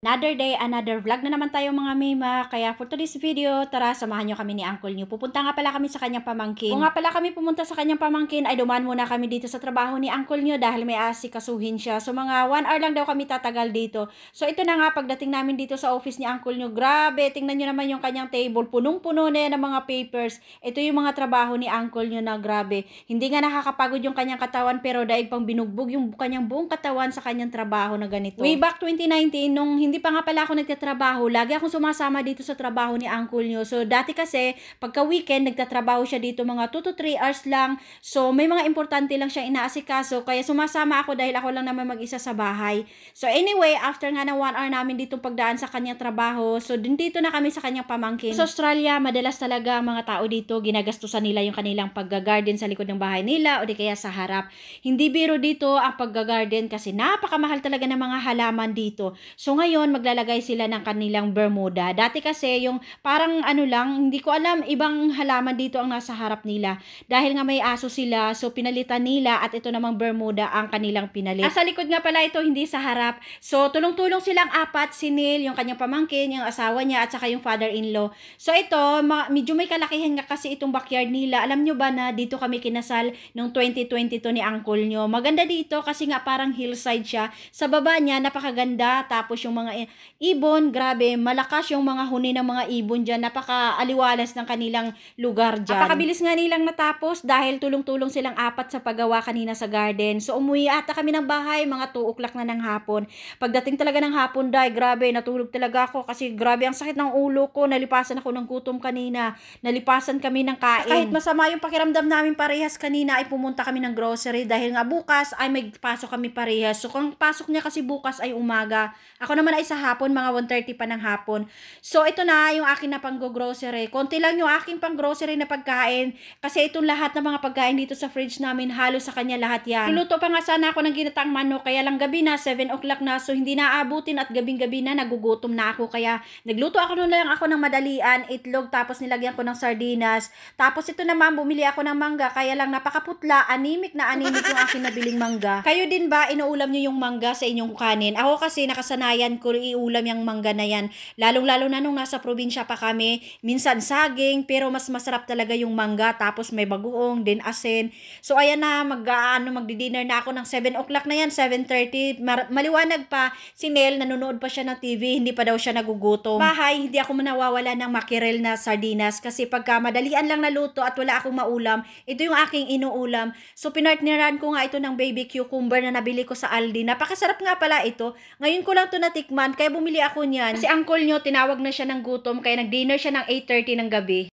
Another day, another vlog na naman tayo mga mima. Kaya for today's video, tara samahan nyo kami ni Uncle nyo. Pupunta nga pala kami sa kanyang pamangkin. Kung nga pala kami pumunta sa kanyang pamangkin, ay dumaan muna kami dito sa trabaho ni Uncle nyo dahil may asikasuhin siya. So mga 1 hour lang daw kami tatagal dito. So ito na nga, pagdating namin dito sa office ni Uncle nyo, grabe, tingnan nyo naman yung kanyang table. Punong-puno na yan ng mga papers. Ito yung mga trabaho ni Uncle nyo na grabe. Hindi nga nakakapagod yung kanyang katawan pero daig pang binugbog yung kanyang buong katawan sa kanyang trabaho na ganito. Way back 2019, nung hindi pa nga pala ako nagtatrabaho, lagi akong sumasama dito sa trabaho ni Uncle nyo. So, dati kasi, pagka weekend, nagtatrabaho siya dito mga 2 to 3 hours lang. So, may mga importante lang siyang inaasikaso. Kaya sumasama ako dahil ako lang naman mag-isa sa bahay. So, anyway, after nga ng 1 hour namin dito pagdaan sa kanyang trabaho, so, dito na kami sa kanyang pamangkin. Sa Australia, madalas talaga mga tao dito, ginagastusan nila yung kanilang pagga-garden sa likod ng bahay nila o di kaya sa harap. Hindi biro dito ang pagga-garden kasi napakamahal talaga ng mga halaman dito. So, ngayon, maglalagay sila ng kanilang Bermuda. Dati kasi yung parang ano lang, hindi ko alam, ibang halaman dito ang nasa harap nila. Dahil nga may aso sila, so pinalitan nila at ito namang Bermuda ang kanilang pinalit. Sa likod nga pala ito, hindi sa harap. So tulong-tulong silang apat, si Neil, yung kanyang pamangkin, yung asawa niya at saka yung father-in-law. So ito, medyo may kalakihan nga kasi itong backyard nila. Alam nyo ba na dito kami kinasal noong 2022 ni Uncle nyo? Maganda dito kasi nga parang hillside siya. Sa baba niya, napakaganda. Tapos yung mga ibon, grabe, malakas yung mga huni ng mga ibon dyan. Napaka-aliwalas ng kanilang lugar dyan. Napakabilis nga nilang natapos dahil tulong-tulong silang apat sa paggawa kanina sa garden. So, umuwi ata kami ng bahay, mga 2 o'clock na ng hapon. Pagdating talaga ng hapon, grabe, natulog talaga ako kasi grabe ang sakit ng ulo ko. Nalipasan ako ng gutom kanina. Nalipasan kami ng kain. Kahit masama yung pakiramdam namin parehas kanina, ay pumunta kami ng grocery dahil nga bukas ay may pasok kami parehas. So, kung pasok niya kasi bukas ay umaga. Ako naman ay sa hapon, mga 1:30 pa ng hapon. So, ito na yung akin na pang-grocery. Konti lang yung aking pang-grocery na pagkain. Kasi itong lahat ng mga pagkain dito sa fridge namin, halos sa kanya lahat yan. Luluto pa nga sana ako ng ginataang manok. Kaya lang gabi na, 7 o'clock na. So, hindi naabutin at gabing-gabi na, nagugutom na ako. Kaya, nagluto ako lang ako ng madalian, itlog, tapos nilagyan ko ng sardinas. Tapos, ito naman, bumili ako ng mangga. Kaya lang, napakaputla, anemic na anemic yung aking nabiling mangga. Kayo din ba, inuulam nyo yung mangga sa inyong kanin? Ako kasi, nakasanayan ko iulam yung mangga na yan. Lalong-lalo na nung nasa probinsya pa kami, minsan saging, pero mas masarap talaga yung mangga, tapos may bagoong, din asin. So, ayan na, magdi-dinner na ako ng 7 o'clock na yan, 7:30, maliwanag pa, si Nel, nanonood pa siya ng TV, hindi pa daw siya nagugutom. Bahay, hindi ako manawawala ng makirel na sardinas, kasi pagka madalian lang naluto at wala akong maulam, ito yung aking inuulam. So, pinartneran ko nga ito ng baby cucumber na nabili ko sa Aldi. Napakasarap nga pala ito. Ngayon ko lang to natikman, kaya bumili ako niyan. Kasi Uncle nyo, tinawag na siya ng gutom, kaya nag-dinner siya ng 8:30 ng gabi.